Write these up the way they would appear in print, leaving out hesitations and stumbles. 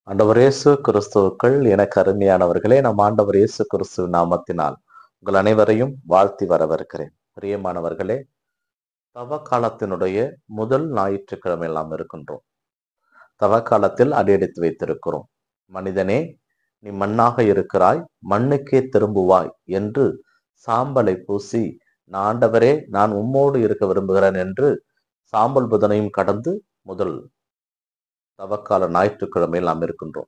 ஆண்டவர் இயேசு கிறிஸ்துவுக்குள் எனக்கு அருமையானவர்களே, நம் ஆண்டவர் இயேசு கிறிஸ்து நாமத்தினால் உங்கள் அனைவரையும் வாழ்த்தி வரவேற்கிறேன். பிரியமானவர்களே, தவக்காலத்தினுடைய முதல் ஞாயிற்றுக்கிழமை நாம் இருக்கின்றோம். தவக்காலத்தில் அடியெடுத்து வைத்திருக்கிறோம். மனிதனே, நீ மண்ணாக இருக்கிறாய், மண்ணுக்கே திரும்புவாய் என்று சாம்பலை பூசி, ஆண்டவரே நான் உம்மோடு இருக்க விரும்புகிறேன் என்று சாம்பல் புதனையும் கடந்து முதல் தவக்கால ஞாயிற்றுக்கிழமையில் நாம் இருக்கின்றோம்.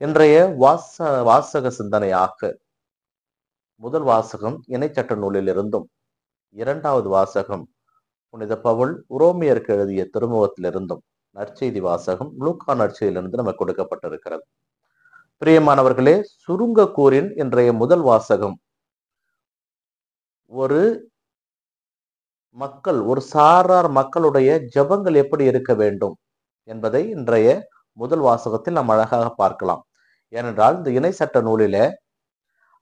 இன்றைய வாசக சிந்தனையாக முதல் வாசகம் இணைச்சட்ட நூலில் இருந்தும், இரண்டாவது வாசகம் புனித பவுல் உரோமியருக்கு எழுதிய திருமுகத்திலிருந்தும், நற்செய்தி வாசகம் லூக்கா நற்செய்தியிலிருந்து நமக்கு கொடுக்கப்பட்டிருக்கிறது. பிரியமானவர்களே, சுருங்க கூறின் இன்றைய முதல் வாசகம் ஒரு சாரார் மக்களுடைய ஜெபங்கள் எப்படி இருக்க வேண்டும் என்பதை இன்றைய முதல் வாசகத்தில் நாம் அழகாக பார்க்கலாம். ஏனென்றால் இந்த இணை சட்ட நூலிலே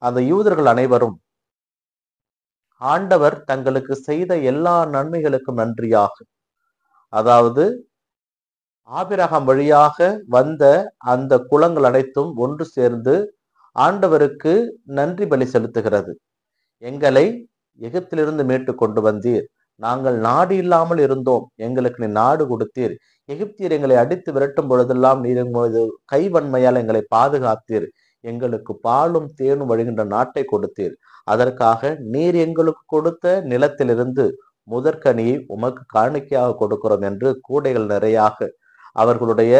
அந்த யூதர்கள் அனைவரும் ஆண்டவர் தங்களுக்கு செய்த எல்லா நன்மைகளுக்கும் நன்றியாக, அதாவது ஆபிரகாம் வழியாக வந்த அந்த குலங்கள் அனைத்தும் ஒன்று சேர்ந்து ஆண்டவருக்கு நன்றி பலி செலுத்துகிறது. எங்களை எகிப்திலிருந்து மீட்டு கொண்டு வந்தீர், நாங்கள் நாடு இல்லாமல் இருந்தோம், எங்களுக்கு நீ நாடு கொடுத்தீர், எகிப்தியர் எங்களை அடித்து விரட்டும் பொழுதெல்லாம் நீர் எங்களது கைவன்மையால் எங்களை பாதுகாத்தீர், எங்களுக்கு பாலும் தேனும் வழிகின்ற நாட்டை கொடுத்தீர், அதற்காக நீர் எங்களுக்கு கொடுத்த நிலத்திலிருந்து முதற்கனியை உமக்கு காணிக்கையாக கொடுக்கிறோம் என்று கூடைகள் நிறையாக அவர்களுடைய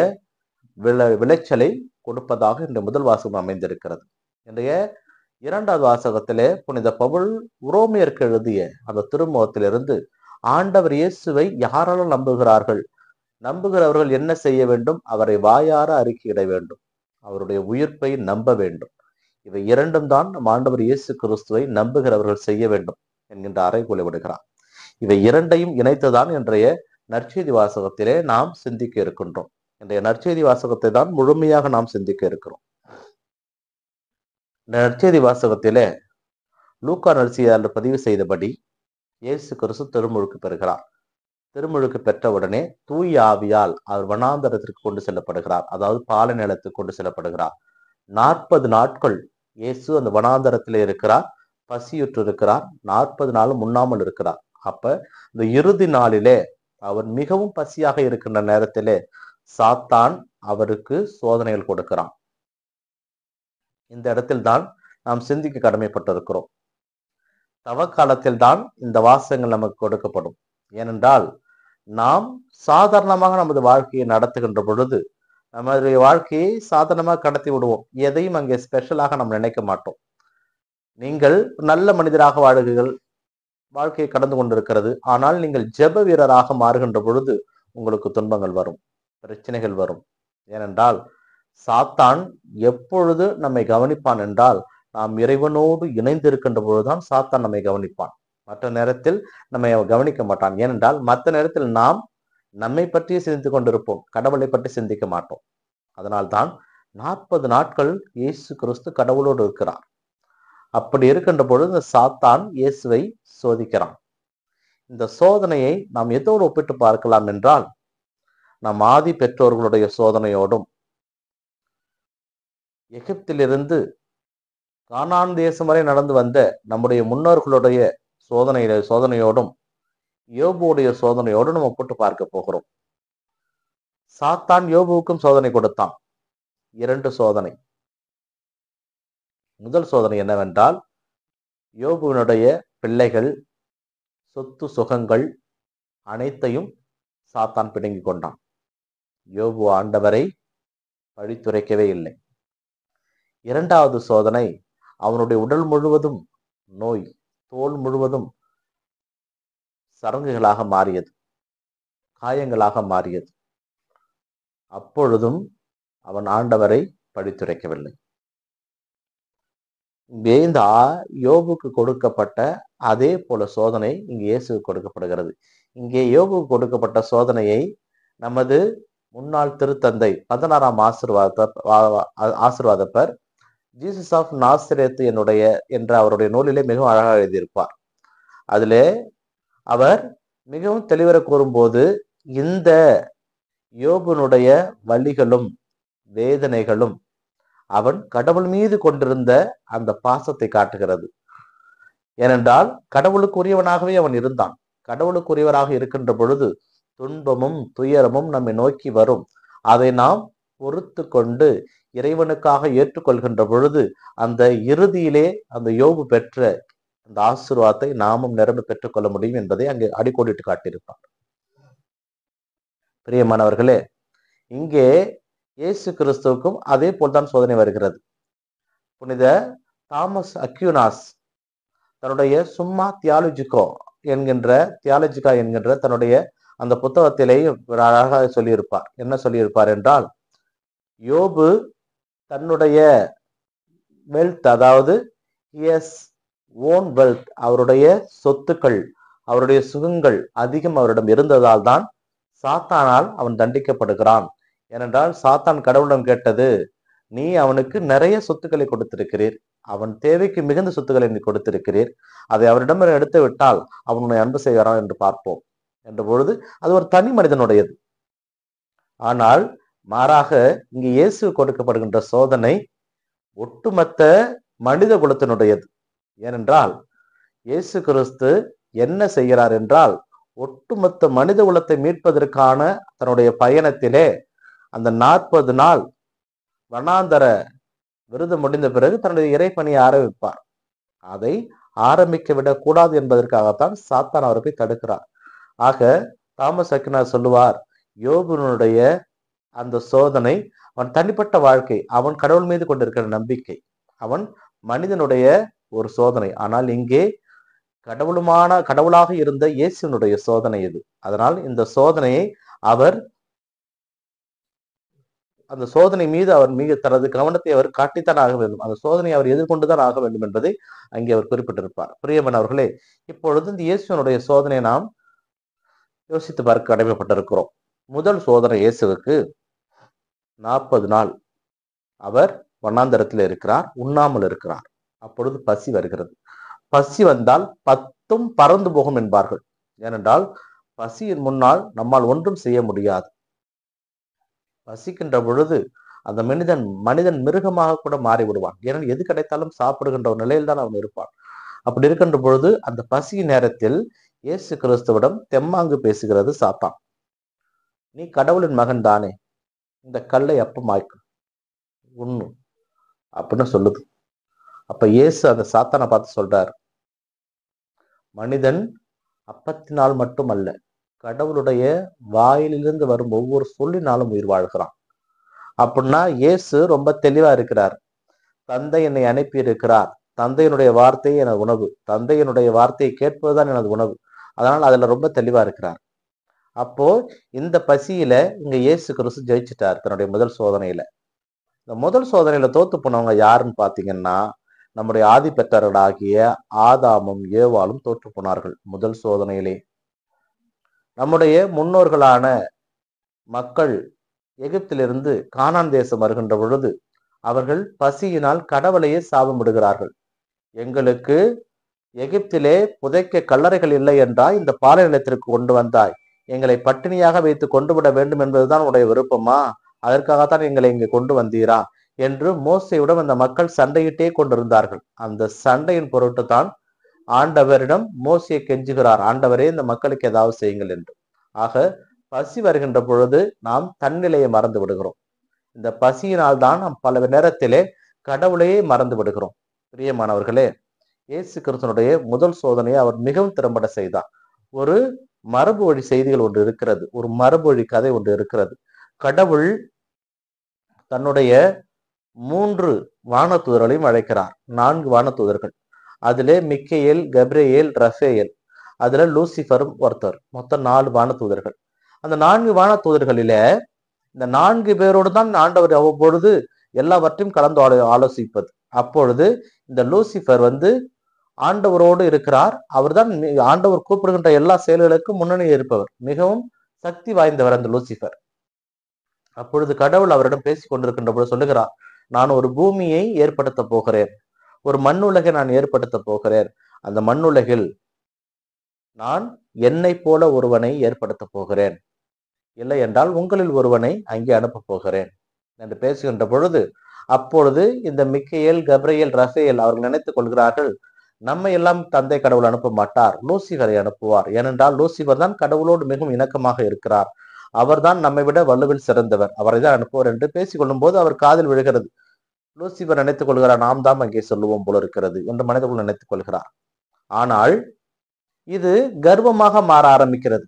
விளைச்சலை கொடுப்பதாக இந்த முதல் வாசகம் அமைந்திருக்கிறது. இன்றைய இரண்டாவது வாசகத்திலே புனித பவுல் உரோமியருக்கு எழுதிய அந்த திருமுகத்திலிருந்து ஆண்டவர் இயேசுவை யாரெல்லாம் நம்புகிறவர்கள் என்ன செய்ய வேண்டும்? அவரை வாயார அறிக்கையிட வேண்டும், அவருடைய உயிர்ப்பை நம்ப வேண்டும். இவை இரண்டும் தான் நம் ஆண்டவர் இயேசு கிறிஸ்துவை நம்புகிறவர்கள் செய்ய வேண்டும் என்கின்ற அறைகூலை விடுகிறார். இவை இரண்டையும் இணைத்துதான் இன்றைய நற்செய்தி வாசகத்திலே நாம் சிந்திக்க இருக்கின்றோம். இன்றைய நற்செய்தி வாசகத்தை தான் முழுமையாக நாம் சிந்திக்க இருக்கிறோம். இந்த நற்செய்தி வாசகத்திலே லூக்கா நற்செய்தியாளர் பதிவு செய்தபடி இயேசு கிறிஸ்து திருமுழுக்கு பெறுகிறார். திருமுழுக்கு பெற்றவுடனே தூய ஆவியால் அவர் வனாந்தரத்திற்கு கொண்டு செல்லப்படுகிறார், அதாவது பாலை நிலத்துக்கு கொண்டு செல்லப்படுகிறார். 40 நாட்கள் இயேசு அந்த வனாந்தரத்திலே இருக்கிறார், பசியுற்று இருக்கிறார், 40 நாளும் உண்ணாமல் இருக்கிறார். அப்ப இந்த இறுதி நாளிலே அவர் மிகவும் பசியாக இருக்கின்ற நேரத்திலே சாத்தான் அவருக்கு சோதனைகள் கொடுக்கிறான். இந்த இடத்தில் தான் நாம் சிந்திக்க கடமைப்பட்டிருக்கிறோம். தவக்காலத்தில் தான் இந்த வாசகங்கள் நமக்கு கொடுக்கப்படும். ஏனென்றால் நாம் சாதாரணமாக நமது வாழ்க்கையை நடத்துகின்ற பொழுது நமது வாழ்க்கையை சாதாரணமாக கடத்தி விடுவோம். எதையும் அங்கே ஸ்பெஷலாக நாம் நினைக்க மாட்டோம். நீங்கள் நல்ல மனிதராக வாழுகிறீர்கள், வாழ்க்கையை கடந்து கொண்டிருக்கிறது. ஆனால் நீங்கள் ஜெப வீரராக மாறுகின்ற பொழுது உங்களுக்கு துன்பங்கள் வரும், பிரச்சனைகள் வரும். ஏனென்றால் சாத்தான் எப்பொழுது நம்மை கவனிப்பான் என்றால், நாம் இறைவனோடு இணைந்து இருக்கின்ற பொழுதுதான் சாத்தான் நம்மை கவனிப்பான். மற்ற நேரத்தில் நம்மை கவனிக்க மாட்டான். ஏனென்றால் மற்ற நேரத்தில் நாம் நம்மை பற்றி சிந்தித்துக் கொண்டிருப்போம், கடவுளை பற்றி சிந்திக்க மாட்டோம். அதனால்தான் 40 நாட்கள் இயேசு கிறிஸ்து கடவுளோடு இருக்கிறார். அப்படி இருக்கின்ற பொழுது சாத்தான் இயேசுவை சோதிக்கிறான். இந்த சோதனையை நாம் எதோடு ஒப்பிட்டு பார்க்கலாம் என்றால், நம் ஆதி பெற்றோர்களுடைய சோதனையோடும், எகிப்திலிருந்து கானான் தேசம் வரை நடந்து வந்த நம்முடைய முன்னோர்களுடைய சோதனையோடும், யோபுடைய சோதனையோடும் நம்ம ஒப்பிட்டு பார்க்க போகிறோம். சாத்தான் யோபுவுக்கும் சோதனை கொடுத்தான். 2 சோதனை. முதல் சோதனை என்னவென்றால், யோபுவினுடைய பிள்ளைகள், சொத்து சுகங்கள் அனைத்தையும் சாத்தான் பிடுங்கிக் கொண்டான். யோபு ஆண்டவரை பழித்துரைக்கவே இல்லை. இரண்டாவது சோதனை, அவனுடைய உடல் முழுவதும் நோய், தோல் முழுவதும் சரங்குகளாக மாறியது, காயங்களாக மாறியது. அப்பொழுதும் அவன் ஆண்டவரை பழித்துரைக்கவில்லை. இங்கே இந்த யோபுக்கு கொடுக்கப்பட்ட அதே போல சோதனை இங்கு இயேசுக்கு கொடுக்கப்படுகிறது. இங்கே யோபுக்கு கொடுக்கப்பட்ட சோதனையை நமது முன்னாள் திருத்தந்தை 16ஆம் ஆசீர்வாதப்பர் ஜீசஸ் ஆஃப் நாசரேத் என்ற அவருடைய நூலிலே மிகவும் அழகாக எழுதியிருப்பார். அதிலே அவர் மிகவும் தெளிவர கூறும்போது, இந்த யோபுனுடைய வலிகளும் வேதனைகளும் அவன் கடவுள் மீது கொண்டிருந்த அந்த பாசத்தை காட்டுகிறது. ஏனென்றால் கடவுளுக்குரியவனாகவே அவன் இருந்தான். கடவுளுக்குரியவராக இருக்கின்ற பொழுது துன்பமும் துயரமும் நம்மை நோக்கி வரும். அதை நாம் பொறுத்து கொண்டு இறைவனுக்காக ஏற்றுக்கொள்கின்ற பொழுது அந்த இறுதியிலே அந்த யோபு பெற்ற அந்த ஆசீர்வாதத்தை நாமும் நிரம்ப பெற்றுக்கொள்ள முடியும் என்பதை அங்கே அடிக்கோடிட்டு காட்டியிருப்பார். பிரியமானவர்களே, இங்கே இயேசு கிறிஸ்துவுக்கும் அதே போல்தான் சோதனை வருகிறது. புனித தாமஸ் அக்யூனாஸ் தன்னுடைய சும்மா தியாலஜிகா என்கின்ற தன்னுடைய அந்த புத்தகத்திலே அழகாக சொல்லியிருப்பார். என்ன சொல்லியிருப்பார் என்றால், யோபு தன்னுடைய வெல்த், அதாவது ஓன் வெல்த், அவருடைய சொத்துக்கள், அவருடைய சுகங்கள் அதிகம் அவரிடம் இருந்ததால் தான் சாத்தானால் அவன் தண்டிக்கப்படுகிறான். ஏனென்றால் சாத்தான் கடவுளிடம் கேட்டது, நீ அவனுக்கு நிறைய சொத்துக்களை கொடுத்திருக்கிறீர், அவன் தேவைக்கு மிகுந்த சொத்துக்களை நீ கொடுத்திருக்கிறீர், அதை அவரிடம் எடுத்து விட்டால் அவனுடைய அன்பு செய்கிறான் என்று பார்ப்போம் என்ற பொழுது அது ஒரு தனி மனிதனுடையது. ஆனால் மாறாக இங்கு இயேசு கொடுக்கப்படுகின்ற சோதனை ஒட்டுமொத்த மனித குலத்தினுடையது. ஏனென்றால் இயேசு கிறிஸ்து என்ன செய்கிறார் என்றால், ஒட்டுமொத்த மனித குலத்தை மீட்பதற்கான தன்னுடைய பயணத்திலே அந்த 40 நாள் வனாந்தர விருது முடிந்த பிறகு தன்னுடைய இறைப்பணியை ஆரம்பிப்பார். அதை ஆரம்பிக்க விடக்கூடாது என்பதற்காகத்தான் சாத்தான் அவரை போய் தடுக்கிறார். ஆக தாமஸ் அக்யூனாஸ் சொல்லுவார், யோபுனுடைய அந்த சோதனை அவன் தனிப்பட்ட வாழ்க்கை, அவன் கடவுள் மீது கொண்டிருக்கிற நம்பிக்கை, அவன் மனிதனுடைய ஒரு சோதனை. ஆனால் இங்கே கடவுளாக இருந்த இயேசுனுடைய சோதனை இது. அதனால் இந்த சோதனையை அவர் அந்த சோதனை மீது தனது கவனத்தை அவர் காட்டித்தான் ஆக வேண்டும், அந்த சோதனையை அவர் எதிர்கொண்டுதான் ஆக வேண்டும் என்பதை அங்கே அவர் குறிப்பிட்டிருப்பார். பிரியமானவர்களே, இப்பொழுது இந்த இயேசுனுடைய சோதனையை நாம் யோசித்து பார்க்க கடமைப்பட்டிருக்கிறோம். முதல் சோதனை இயேசுவுக்கு 40 நாள் அவர் வண்ணாந்தரத்தில் இருக்கிறார், உண்ணாமல் இருக்கிறார். அப்பொழுது பசி வருகிறது. பசி வந்தால் 10ம் பறந்து போகும் என்பார்கள். ஏனென்றால் பசியின் முன்னால் நம்மால் ஒன்றும் செய்ய முடியாது. பசிக்கின்ற பொழுது அந்த மனிதன் மிருகமாக கூட மாறி விடுவான். ஏன்னா எது கிடைத்தாலும் சாப்பிடுகின்ற ஒரு நிலையில் தான் அவன் இருப்பான். அப்படி இருக்கின்ற பொழுது அந்த பசி நேரத்தில் இயேசு கிறிஸ்துவிடம் தெம்மாங்கு பேசுகிறது சாத்தான். நீ கடவுளின் மகன் தானே, இந்த கல்லை அப்பமாய்க்கு உண்ணு அப்படின்னு சொல்லுது. அப்ப இயேசு அந்த சாத்தானை பார்த்து சொல்றார், மனிதன் அப்பத்தினால் மட்டுமல்ல, கடவுளுடைய வாயிலிருந்து வரும் ஒவ்வொரு சொல்லினாலும் உயிர் வாழ்கிறான். அப்படின்னா இயேசு ரொம்ப தெளிவா இருக்கிறார். தந்தை என்னை அனுப்பி இருக்கிறார், தந்தையினுடைய வார்த்தையே எனது உணவு, தந்தையினுடைய வார்த்தையை கேட்பதுதான் எனது உணவு. அதனால் அதுல ரொம்ப தெளிவா இருக்கிறார். அப்போ இந்த பசியில இங்க இயேசு கிறிஸ்து ஜெயிச்சிட்டார் தன்னுடைய முதல் சோதனையில. இந்த முதல் சோதனையில தோத்து போனவங்க யாருன்னு பாத்தீங்கன்னா, நம்முடைய ஆதி பெற்றோர்களாகிய ஆதாமும் ஏவாளும் தோற்று போனார்கள் முதல் சோதனையிலே. நம்முடைய முன்னோர்களான மக்கள் எகிப்திலிருந்து கானான் தேசம் வருகின்ற பொழுது அவர்கள் பசியினால் கடவுளையே சாபமிடுகிறார்கள். எங்களுக்கு எகிப்திலே புதைக்க கல்லறைகள் இல்லை என்றால் இந்த பாலை நிலத்திற்கு கொண்டு வந்தாய், எங்களை பட்டினியாக வைத்து கொண்டு விட வேண்டும் என்பதுதான் உடைய விருப்பமா, அதற்காகத்தான் எங்களை இங்கே கொண்டு வந்தீரா என்று மோசையுடன் அந்த மக்கள் சண்டையிட்டே கொண்டிருந்தார்கள். அந்த சண்டையின் பொருட்டு தான் ஆண்டவரிடம் மோசையை கெஞ்சுகிறார், ஆண்டவரே இந்த மக்களுக்கு ஏதாவது செய்யுங்கள் என்று. ஆக பசி வருகின்ற பொழுது நாம் தன்னிலையை மறந்து விடுகிறோம். இந்த பசியினால் தான் நாம் பல நேரத்திலே கடவுளையே மறந்து விடுகிறோம். பிரியமானவர்களே, இயேசு கிறிஸ்துனுடைய முதல் சோதனையை அவர் மிகவும் திறம்பட செய்தார். ஒரு மரபு வழி செய்திகள் ஒன்று இருக்கிறது, ஒரு மரபு வழி கதை ஒன்று இருக்கிறது. கடவுள் தன்னுடைய 3 வானதூதர்களையும் அழைக்கிறார், 4 வானதூதர்கள். அதிலே மிக்கேல், கப்ரியேல், ரஃபேல், அதுல லூசிஃபரும் ஒருத்தர், மொத்தம் 4 வானதூதர்கள். அந்த 4 வானதூதர்களில இந்த 4 பேரோடு தான் ஆண்டவர் அவ்வப்பொழுது எல்லாவற்றையும் கலந்து ஆலோசிப்பது. அப்பொழுது இந்த லூசிஃபர் ஆண்டவரோடு இருக்கிறார். அவர்தான் ஆண்டவர் கூப்பிடுகின்ற எல்லா செயல்களுக்கும் முன்னணியில் இருப்பவர், மிகவும் சக்தி வாய்ந்தவர் அந்த லூசிஃபர். அப்பொழுது கடவுள் அவரிடம் பேசிக் கொண்டிருக்கின்ற பொழுது சொல்லுகிறார், நான் ஒரு பூமியை ஏற்படுத்த போகிறேன், ஒரு மண்ணுலகை நான் ஏற்படுத்த போகிறேன். அந்த மண்ணுலகில் நான் என்னை போல ஒருவனை ஏற்படுத்த போகிறேன், இல்லை என்றால் உங்களில் ஒருவனை அங்கே அனுப்ப போகிறேன் என்று பேசுகின்ற பொழுது, அப்பொழுது இந்த மிக்கேல், கப்ரியேல், ரஃபேல் அவர்கள் நினைத்துக் கொள்கிறார்கள், நம்மை எல்லாம் தந்தை கடவுள் அனுப்ப மாட்டார், லூசிபரை அனுப்புவார். ஏனென்றால் லூசிபர் தான் கடவுளோடு மிகவும் இணக்கமாக இருக்கிறார், அவர்தான் நம்மை விட வலுவில் சிறந்தவர், அவரை தான் அனுப்புவார் என்று பேசிக் கொள்ளும் போது அவர் காதில் விழுகிறது. லூசிபர் நினைத்துக் கொள்கிறார், நாம் தான் அங்கே சொல்லுவோம் போல இருக்கிறது என்று மனிதர்கள் நினைத்துக் கொள்கிறார். ஆனால் இது கர்வமாக மாற ஆரம்பிக்கிறது.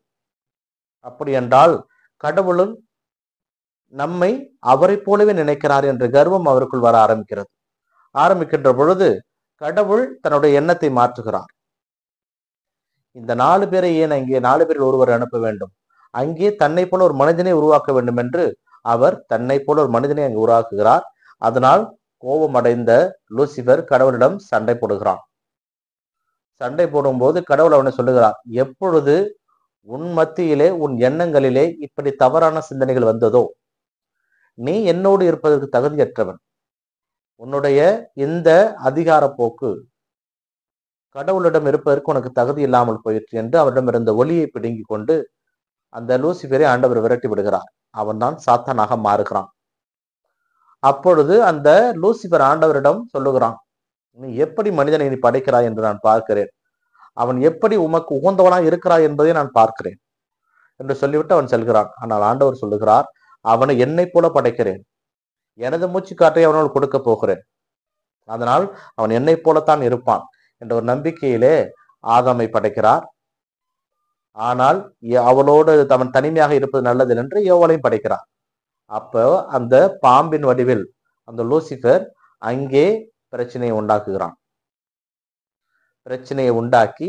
அப்படி என்றால் கடவுளும் நம்மை அவரை போலவே நினைக்கிறார் என்ற கர்வம் அவருக்குள் வர ஆரம்பிக்கின்ற பொழுது கடவுள் தன்னுடைய எண்ணத்தை மாற்றுகிறார். இந்த 4 பேரை ஏன் அங்கே 4 பேரில் ஒருவர் அனுப்ப வேண்டும், அங்கே தன்னை போல ஒரு மனிதனை உருவாக்க வேண்டும் என்று அவர் தன்னை போல ஒரு மனிதனை அங்கு உருவாக்குகிறார். அதனால் கோபமடைந்த லூசிபர் கடவுளிடம் சண்டை போடுகிறான். சண்டை போடும்போது கடவுள் அவனை சொல்லுகிறார், எப்பொழுது உன் மத்தியிலே உன் எண்ணங்களிலே இப்படி தவறான சிந்தனைகள் வந்ததோ, நீ என்னோடு இருப்பதற்கு தகுதியற்றவன், உன்னுடைய இந்த அதிகார போக்கு கடவுளிடம் இருப்பதற்கு உனக்கு தகுதி இல்லாமல் போயிற்று என்று அவரிடம் இருந்த ஒளியை பிடுங்கி கொண்டு அந்த லூசிபரை ஆண்டவர் விரட்டி விடுகிறார். அவன் தான் சாத்தானாக மாறுகிறான். அப்பொழுது அந்த லூசிபர் ஆண்டவரிடம் சொல்லுகிறான், நீ எப்படி மனிதனை நீ படைக்கிறாய் என்று நான் பார்க்கிறேன், அவன் எப்படி உமக்கு உகந்தவனாய் இருக்கிறாய் என்பதை நான் பார்க்கிறேன் என்று சொல்லிவிட்டு அவன் செல்கிறான். ஆனால் ஆண்டவர் சொல்லுகிறார், அவனை என்னை போல படைக்கிறேன், எனது மூச்சு காற்றை அவனால் கொடுக்க போகிறேன், அதனால் அவன் என்னை போலத்தான் இருப்பான் என்ற ஒரு நம்பிக்கையிலே ஆதாமை படைக்கிறார். ஆனால் அவளோடு அவன் தனிமையாக இருப்பது நல்லது என்று ஏவாளையும் படைக்கிறார். அப்போ அந்த பாம்பின் வடிவில் அந்த லூசிபர் அங்கே பிரச்சனையை உண்டாக்குகிறான். பிரச்சனையை உண்டாக்கி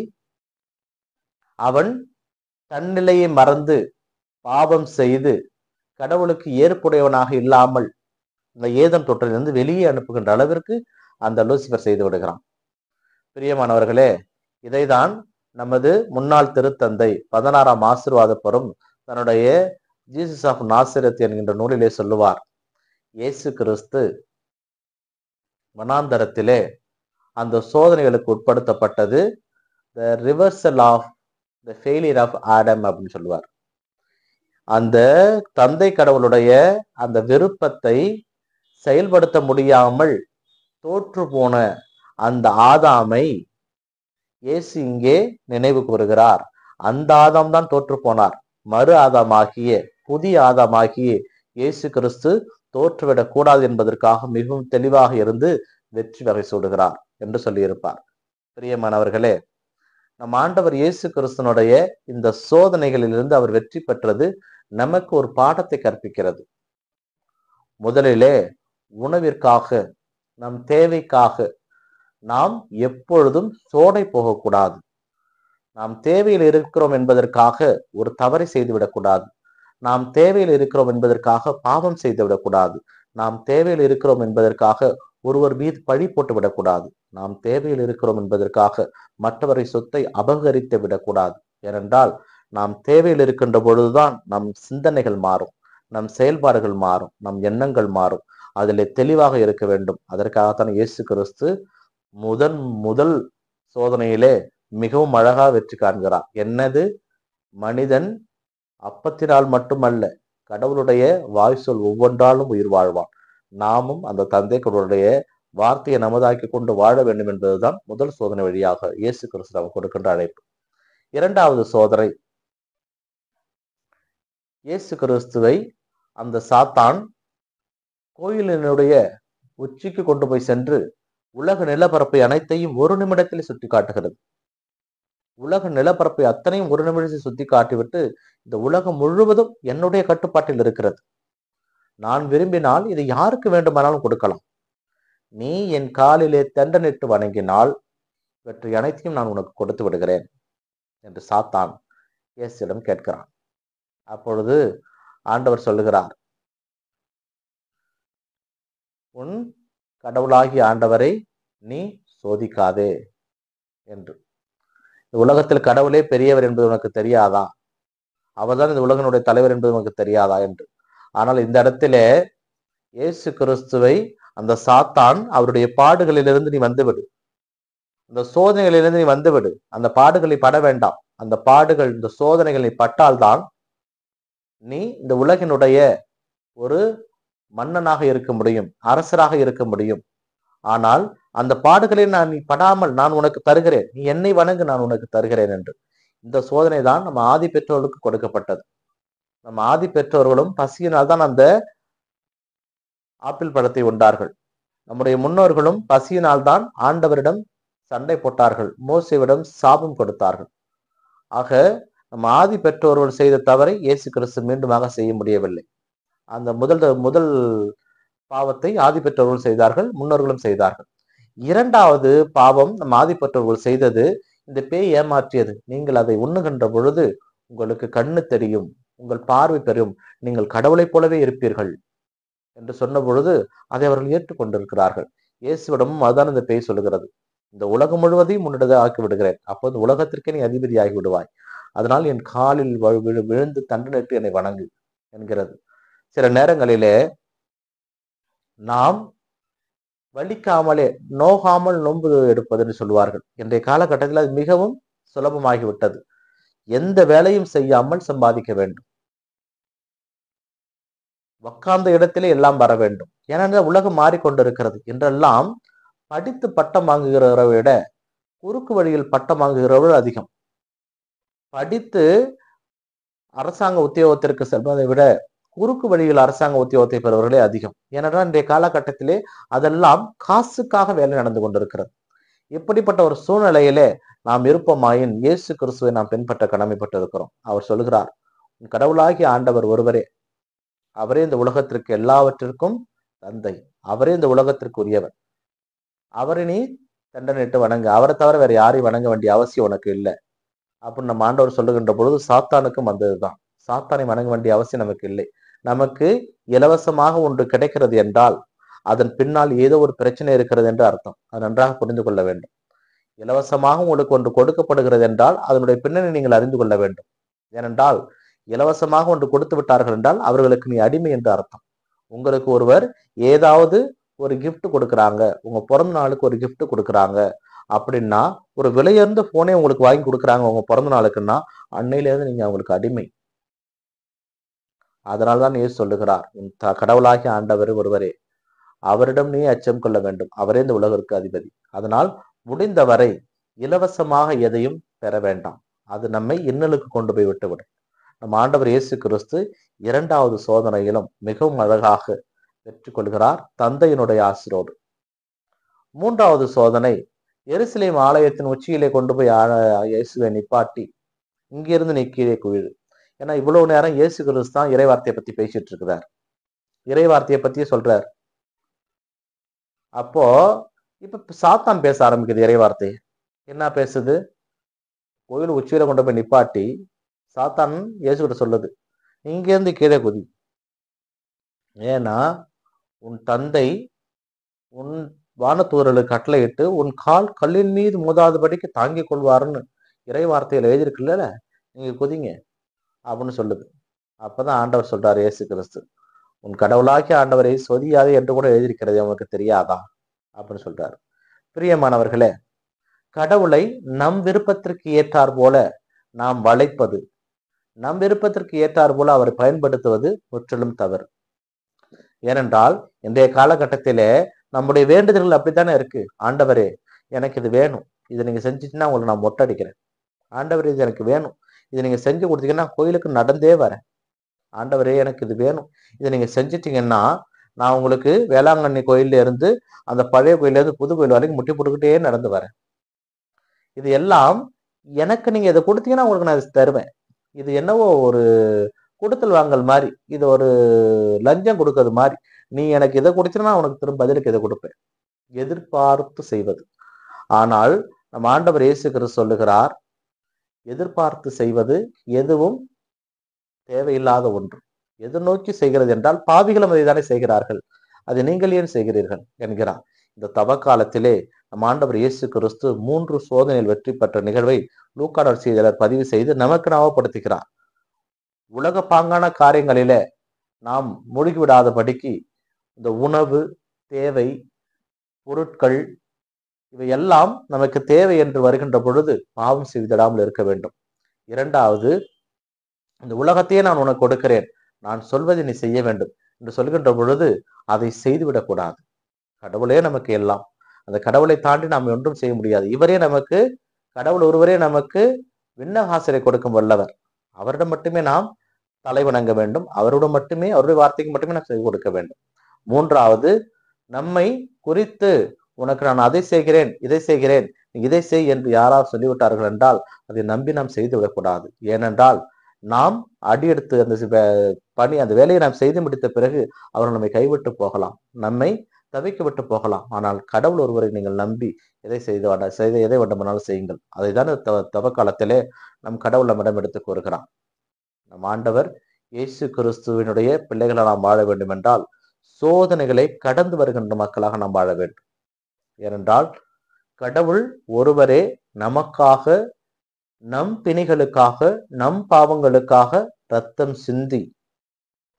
அவன் தன்னிலையை மறந்து பாவம் செய்து கடவுளுக்கு ஏற்புடையவனாக இல்லாமல் இந்த ஏதன் தொற்றிலிருந்து வெளியே அனுப்புகின்ற அளவிற்கு அந்த லூசிபர் செய்து விடுகிறான். பிரியமானவர்களே, இதைதான் நமது முன்னாள் திருத்தந்தை 16ஆம் ஆசீர்வாதப்பரும் தன்னுடைய ஜீசஸ் ஆஃப் நாசரத் என்கின்ற நூலிலே சொல்லுவார். இயேசு கிறிஸ்து வனாந்தரத்திலே அந்த சோதனைகளுக்கு உட்படுத்தப்பட்டது the reversal of the failure of Adam அப்படின்னு சொல்லுவார். அந்த தந்தை கடவுளுடைய அந்த விருப்பத்தை செயல்படுத்த முடியாமல் தோற்று போன அந்த ஆதாமை இயேசு இங்கே நினைவு கூறுகிறார். அந்த ஆதாம் தான் தோற்று போனார். மறு ஆதாமாகிய புதிய ஆதாமாகிய இயேசு கிறிஸ்து தோற்றுவிடக் கூடாது என்பதற்காக மிகவும் தெளிவாக இருந்து வெற்றி வகை சூடுகிறார் என்று சொல்லியிருப்பார். பிரியமானவர்களே, நம் ஆண்டவர் இயேசு கிறிஸ்துனுடைய இந்த சோதனைகளிலிருந்து அவர் வெற்றி பெற்றது நமக்கு ஒரு பாடத்தை கற்பிக்கிறது. முதலிலே உணவிற்காக, நம் தேவைக்காக நாம் எப்பொழுதும் சோடை போகக்கூடாது. நாம் தேவையில் இருக்கிறோம் என்பதற்காக ஒரு தவறை செய்துவிடக்கூடாது. நாம் தேவையில் இருக்கிறோம் என்பதற்காக பாவம் செய்து விடக்கூடாது. நாம் தேவையில் இருக்கிறோம் என்பதற்காக ஒருவர் மீது பழி போட்டு விடக்கூடாது. நாம் தேவையில் இருக்கிறோம் என்பதற்காக மற்றவரை சொத்தை அபகரித்து விடக்கூடாது. ஏனென்றால் நாம் தேவையில் இருக்கின்ற பொழுதுதான் நம் சிந்தனைகள் மாறும், நம் செயல்பாடுகள் மாறும், நம் எண்ணங்கள் மாறும். அதிலே தெளிவாக இருக்க வேண்டும். அதற்காகத்தான் இயேசு கிறிஸ்து முதல் சோதனையிலே மிகவும் அழகா வெற்றி காண்கிறார். என்னது, மனிதன் அப்பத்தினால் மட்டுமல்ல, கடவுளுடைய வாய் சொல் ஒவ்வொன்றாலும் உயிர் வாழ்வான். நாமும் அந்த தந்தை கடவுளுடைய வார்த்தையை நமதாக்கி கொண்டு வாழ வேண்டும் என்பதுதான் முதல் சோதனை வழியாக இயேசு கிறிஸ்து நமக்கு கொடுக்கின்ற அழைப்பு. இரண்டாவது சோதனை, இயேசு கிறிஸ்துவை அந்த சாத்தான் கோயிலினுடைய உச்சிக்கு கொண்டு போய் சென்று உலக நிலப்பரப்பை அனைத்தையும் ஒரு நிமிடத்தில் சுட்டி காட்டுகிறது. உலக நிலப்பரப்பை அத்தனையும் ஒரு நிமிடத்தில் சுட்டி காட்டிவிட்டு, இந்த உலகம் முழுவதும் என்னுடைய கட்டுப்பாட்டில் இருக்கிறது, நான் விரும்பினால் இதை யாருக்கு வேண்டுமானாலும் கொடுக்கலாம், நீ என் காலிலே தண்டனிட்டு வணங்கினால் இவற்றை அனைத்தையும் நான் உனக்கு கொடுத்து விடுகிறேன் என்று சாத்தான் இயேசுவிடம் கேட்கிறான். அப்பொழுது ஆண்டவர் சொல்லுகிறார், உன் கடவுளாகிய ஆண்டவரை நீ சோதிக்காதே என்று. உலகத்தில் கடவுளே பெரியவர் என்பது உனக்கு தெரியாதா, அவர்தான் இந்த உலகனுடைய தலைவர் என்பது உனக்கு தெரியாதா என்று. ஆனால் இந்த இடத்திலே இயேசு கிறிஸ்துவை அந்த சாத்தான் அவருடைய பாடுகளிலிருந்து நீ வந்துவிடு, இந்த சோதனைகளிலிருந்து நீ வந்துவிடு, அந்த பாடுகளை பட வேண்டாம். அந்த பாடுகள், இந்த சோதனைகளை பட்டால்தான் நீ இந்த உலகினுடைய ஒரு மன்னனாக இருக்க முடியும், அரசராக இருக்க முடியும். ஆனால் அந்த பாடுகளை நீ படாமல் நான் உனக்கு தருகிறேன், நீ என்னை வணங்கு, நான் உனக்கு தருகிறேன் என்று. இந்த சோதனை தான் நம்ம ஆதி பெற்றோர்களுக்கு கொடுக்கப்பட்டது. நம்ம ஆதி பெற்றோர்களும் பசியினால் தான் அந்த ஆப்பிள் பழத்தை உண்டார்கள். நம்முடைய முன்னோர்களும் பசியினால் தான் ஆண்டவரிடம் சண்டை போட்டார்கள், மோசேவிடம் சாபம் கொடுத்தார்கள். ஆக நம்ம ஆதி பெற்றோர்கள் செய்த தவறை இயேசு கிறிஸ்து மீண்டுமாக செய்ய முடியவில்லை. அந்த முதல் பாவத்தை ஆதி பெற்றோர்கள் செய்தார்கள், முன்னோர்களும் செய்தார்கள். இரண்டாவது பாவம் நம் ஆதி பெற்றோர்கள் செய்தது, இந்த பேய் ஏமாற்றியது. நீங்கள் அதை உண்ணுகின்ற பொழுது உங்களுக்கு கண்ணு தெரியும், உங்கள் பார்வை பெறும், நீங்கள் கடவுளைப் போலவே இருப்பீர்கள் என்று சொன்ன பொழுது அதை அவர்கள் ஏற்றுக்கொண்டிருக்கிறார்கள். இயேசுவிடமும் அதுதான் இந்த பேய் சொல்லுகிறது, இந்த உலகம் முழுவதையும் உன்னிடத்தை ஆக்கி விடுகிறேன், அப்போது உலகத்திற்கே நீ அதிபதியாகி விடுவாய், அதனால் என் காலில் விழுந்து தண்டனிட்டு என்னை வணங்கு என்கிறது. சில நேரங்களிலே நாம் வலிக்காமலே நோகாமல் நோன்பு எடுப்பதுன்னு சொல்லுவார்கள். இன்றைய காலகட்டத்தில் அது மிகவும் சுலபமாகிவிட்டது. எந்த வேலையும் செய்யாமல் சம்பாதிக்க வேண்டும், உட்கார்ந்த இடத்திலே எல்லாம் வர வேண்டும். ஏனென்றால் உலகம் மாறிக்கொண்டிருக்கிறது. என்றெல்லாம் படித்து பட்டம் வாங்குகிறவரை விட குறுக்கு வழியில் பட்டம் வாங்குகிறவர்கள் அதிகம். படித்து அரசாங்க உத்தியோகத்திற்கு செல்வதை விட குறுக்கு வழியில் அரசாங்க உத்தியோகத்தை பெறுவர்களே அதிகம். ஏனென்றால் இன்றைய காலகட்டத்திலே அதெல்லாம் காசுக்காக வேலை நடந்து கொண்டிருக்கிறது. இப்படிப்பட்ட ஒரு சூழ்நிலையிலே நாம் இருப்போமாயின் இயேசு கிறிஸ்துவை நாம் பின்பற்ற கடமைப்பட்டு இருக்கிறோம். அவர் சொல்கிறார், கடவுளாகிய ஆண்டவர் ஒருவரே, அவரே இந்த உலகத்திற்கு எல்லாவற்றிற்கும் தந்தை, அவரே இந்த உலகத்திற்கு உரியவர், அவரை நீ தண்டனிட்டு வணங்கு, அவரை தவிர வேற யாரையும் வணங்க வேண்டிய அவசியம் உனக்கு இல்லை அப்படின்னு நம்ம ஆண்டவர் சொல்லுகின்ற பொழுது சாத்தானுக்கும் வந்ததுதான். சாத்தானை வணங்க வேண்டிய அவசியம் நமக்கு இல்லை. நமக்கு இலவசமாக ஒன்று கிடைக்கிறது என்றால் அதன் பின்னால் ஏதோ ஒரு பிரச்சனை இருக்கிறது என்று அர்த்தம். அது நன்றாக புரிந்து கொள்ள வேண்டும். இலவசமாக உங்களுக்கு ஒன்று கொடுக்கப்படுகிறது என்றால் அதனுடைய பின்னணி நீங்கள் அறிந்து கொள்ள வேண்டும். ஏனென்றால் இலவசமாக ஒன்று கொடுத்து விட்டார்கள் என்றால் அவர்களுக்கு நீ அடிமை என்று அர்த்தம். உங்களுக்கு ஒருவர் ஏதாவது ஒரு கிஃப்ட் கொடுக்குறாங்க, உங்க பிறந்த நாளுக்கு ஒரு கிஃப்ட் கொடுக்குறாங்க அப்படின்னா, ஒரு விலையுயர்ந்த போனே உங்களுக்கு வாங்கி கொடுக்குறாங்க உங்க பிறந்த நாளுக்குன்னா, அன்னையில இருந்து நீங்க அவங்களுக்கு அடிமை. அதனால்தான் இயேசு சொல்லுகிறார், உன் கடவுளாகிய ஆண்டவர் ஒருவரே, அவரிடம் நீ அச்சம் கொள்ள வேண்டும், அவரே இந்த உலகிற்கு அதிபதி. அதனால் முடிந்தவரை இலவசமாக எதையும் பெற வேண்டாம், அது நம்மை இன்னலுக்கு கொண்டு போய் விட்டுவிடும். நம் ஆண்டவர் இயேசு கிறிஸ்து இரண்டாவது சோதனையிலும் மிகவும் அழகாக வெற்றி கொள்கிறார், தந்தையினுடைய ஆசிரோடு. மூன்றாவது சோதனை, எருசலேம் ஆலயத்தின் உச்சியிலே கொண்டு போய் இயேசுவை நிப்பாட்டி இங்கிருந்து நீ கீழே குவிடு. ஏன்னா இவ்வளவு நேரம் இயேசு கிறிஸ்து தான் இறைவார்த்தையை பத்தி பேசிட்டு இருக்கிறார், இறைவார்த்தையை பத்தியே சொல்றார். அப்போ இப்ப சாத்தான் பேச ஆரம்பிக்குது இறைவார்த்தை. என்ன பேசுது? கோயில் உச்சியில கொண்டு போய் நிப்பாட்டி சாத்தான் இயேசு கிட்ட சொல்லுது, இங்க இருந்து கீழே குதி, ஏன்னா உன் தந்தை உன் வானத்தூரலுக்கு கட்டளையிட்டு உன் கால் கல்லின் மீது மோதாதபடிக்கு தாங்கிக் கொள்வாருன்னு இறைவார்த்தையில எழுதியிருக்குல்ல, நீங்க குதிங்க அப்படின்னு சொல்லுது. அப்பதான் ஆண்டவர் சொல்றாரு இயேசு கிறிஸ்து, உன் கடவுளாக்கி ஆண்டவரை சொதியாதே என்று கூட எழுதியிருக்கிறது அவனுக்கு தெரியாதா அப்படின்னு சொல்றாரு. பிரியமானவர்களே, கடவுளை நம் விருப்பத்திற்கு ஏற்றார் போல நாம் வளைப்பது, நம் விருப்பத்திற்கு ஏற்றார் போல அவரை பயன்படுத்துவது முற்றிலும் தவறு. ஏனென்றால் இன்றைய காலகட்டத்திலே நம்முடைய வேண்டுதல்கள் அப்படித்தானே இருக்கு. ஆண்டவரே எனக்கு இது வேணும், இதை நீங்க செஞ்சுட்டீங்கன்னா உங்களுக்கு நான் மொட்டை அடிக்கிறேன். ஆண்டவரே இது எனக்கு வேணும், இதை நீங்க செஞ்சு கொடுத்தீங்கன்னா கோயிலுக்கு நடந்தே வரேன். ஆண்டவரே எனக்கு இது வேணும், இதை நீங்க செஞ்சிட்டீங்கன்னா நான் உங்களுக்கு வேளாங்கண்ணி கோயில்ல இருந்து அந்த பழைய கோயில இருந்து புது கோயில் வரைக்கும் முட்டி போட்டுக்கிட்டே நடந்து வரேன். இது எல்லாம் எனக்கு நீங்க இதை கொடுத்தீங்கன்னா உங்களுக்கு நான் தருவேன். இது என்னவோ ஒரு கொடுத்தல் வாங்கல் மாதிரி, இது ஒரு லஞ்சம் கொடுக்கறது மாதிரி. நீ எனக்கு இதை கொடுத்தீங்கன்னா உனக்கு திரும்ப பதிலுக்கு இதை கொடுப்பேன், எதிர்பார்த்து செய்வது. ஆனால் நம் ஆண்டவர் இயேசு கிறிஸ்து சொல்லுகிறார், எதிர்பார்த்து செய்வது எதுவும் தேவையில்லாத ஒன்று. எதிர்நோக்கி செய்கிறது என்றால் பாவிகளும் அதை தானே செய்கிறார்கள், அதை நீங்கள் ஏன் செய்கிறீர்கள் என்கிறார். இந்த தவ காலத்திலே நம் ஆண்டவர் இயேசு கிறிஸ்து 3 சோதனையில் வெற்றி பெற்ற நிகழ்வை லூக்கா நற்செய்தியாளர் பதிவு செய்து நமக்கு ஞாபகப்படுத்துகிறார். உலக பாங்கான காரியங்களிலே நாம் மூழ்கிவிடாதபடிக்கு இந்த உணவு, தேவை, பொருட்கள் இவையெல்லாம் நமக்கு தேவை என்று வருகின்ற பொழுது பாவம் செய்திடாமல் இருக்க வேண்டும். இரண்டாவது, இந்த உலகத்தையே நான் உனக்கு கொடுக்கிறேன், நான் சொல்வதை நீ செய்ய வேண்டும் என்று சொல்கின்ற பொழுது அதை செய்துவிடக்கூடாது. கடவுளே நமக்கு எல்லாம், அந்த கடவுளை தாண்டி நாம் ஒன்றும் செய்ய முடியாது. இவரே நமக்கு, கடவுள் ஒருவரே நமக்கு விண்ணகாசரை கொடுக்கும் வல்லவர். அவரிடம் மட்டுமே நாம் தலை வணங்க வேண்டும். அவருடைய வார்த்தைக்கு மட்டுமே நாம் செய்து கொடுக்க வேண்டும். மூன்றாவது, நம்மை குறித்து உனக்கு நான் அதை செய்கிறேன், இதை செய்கிறேன், இதை செய் என்று யாராவது சொல்லிவிட்டார்கள் என்றால் அதை நம்பி நாம் செய்து விடக்கூடாது. ஏனென்றால் நாம் அடியெடுத்து அந்த வேலையை நாம் செய்து முடித்த பிறகு அவர்கள் நம்மை கைவிட்டு போகலாம், நம்மை தவிக்க விட்டு போகலாம். ஆனால் கடவுள் ஒருவரை நீங்கள் நம்பி எதை வேண்டுமானாலும் செய்யுங்கள். அதைதான் தவ காலத்திலே நம் கடவுள் நம்மிடம் எடுத்து கூறுகிறான். நம் ஆண்டவர் இயேசு கிறிஸ்துவினுடைய பிள்ளைகளை நாம் வாழ வேண்டும் என்றால் சோதனைகளை கடந்து வருகின்ற மக்களாக நாம் வாழ வேண்டும். ஏனென்றால் கடவுள் ஒருவரே நமக்காக, நம் பிணிகளுக்காக, நம் பாவங்களுக்காக ரத்தம் சிந்தி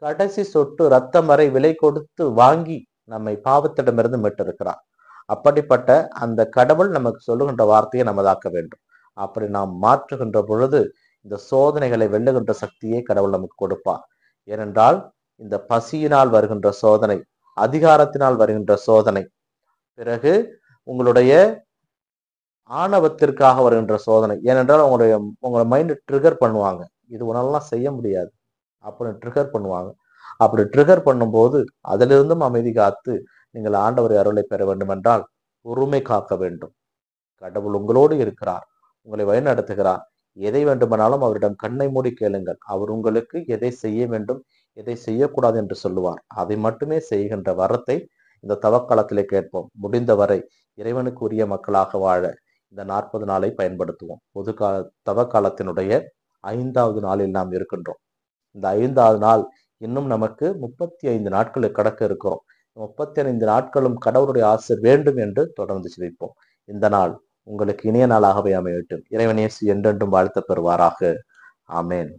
கடைசி சொட்டு ரத்தம் வரை விலை கொடுத்து வாங்கி நம்மை பாவத்திடமிருந்து மீட்டிருக்கிறார். அப்படிப்பட்ட அந்த கடவுள் நமக்கு சொல்லுகின்ற வார்த்தையை நமதாக்க வேண்டும். அப்படி நாம் மாற்றுகின்ற பொழுது இந்த சோதனைகளை வெல்லுகின்ற சக்தியை கடவுள் நமக்கு கொடுப்பார். ஏனென்றால் இந்த பசியினால் வருகின்ற சோதனை, அதிகாரத்தினால் வருகின்ற சோதனை, பிறகு உங்களுடைய ஆணவத்திற்காக வருகின்ற சோதனை. ஏனென்றால் உங்களை மைண்ட் ட்ரிகர் பண்ணுவாங்க, இது உன்னாலாம் செய்ய முடியாது அப்படின்னு ட்ரிகர் பண்ணுவாங்க. அப்படி ட்ரிகர் பண்ணும்போது அதிலிருந்தும் அமைதி காத்து நீங்கள் ஆண்டவரை அருளை பெற வேண்டும் என்றால் பொறுமை காக்க வேண்டும். கடவுள் உங்களோடு இருக்கிறார், உங்களை வழிநடத்துகிறார். எதை வேண்டுமானாலும் அவரிடம் கண்ணை மூடி கேளுங்கள். அவர் உங்களுக்கு எதை செய்ய வேண்டும், எதை செய்யக்கூடாது என்று சொல்லுவார். அதை மட்டுமே செய்கின்ற வரத்தை இந்த தவக்காலத்திலே கேட்போம். முடிந்தவரை இறைவனுக்கு உரிய மக்களாக வாழ இந்த 40 நாளை பயன்படுத்துவோம். தவக்காலத்தினுடைய 5வது நாளில் நாம் இருக்கின்றோம். இந்த 5வது நாள் இன்னும் நமக்கு 35 நாட்களுக்கு கடக்க இருக்கிறோம். 35 நாட்களும் கடவுளுடைய ஆசை வேண்டும் என்று தொடர்ந்து சிரிப்போம். இந்த நாள் உங்களுக்கு இனிய நாளாகவே அமையட்டும். இறைவன் இயேசு என்றென்றும் வாழ்த்த பெறுவாராக. ஆமேன்.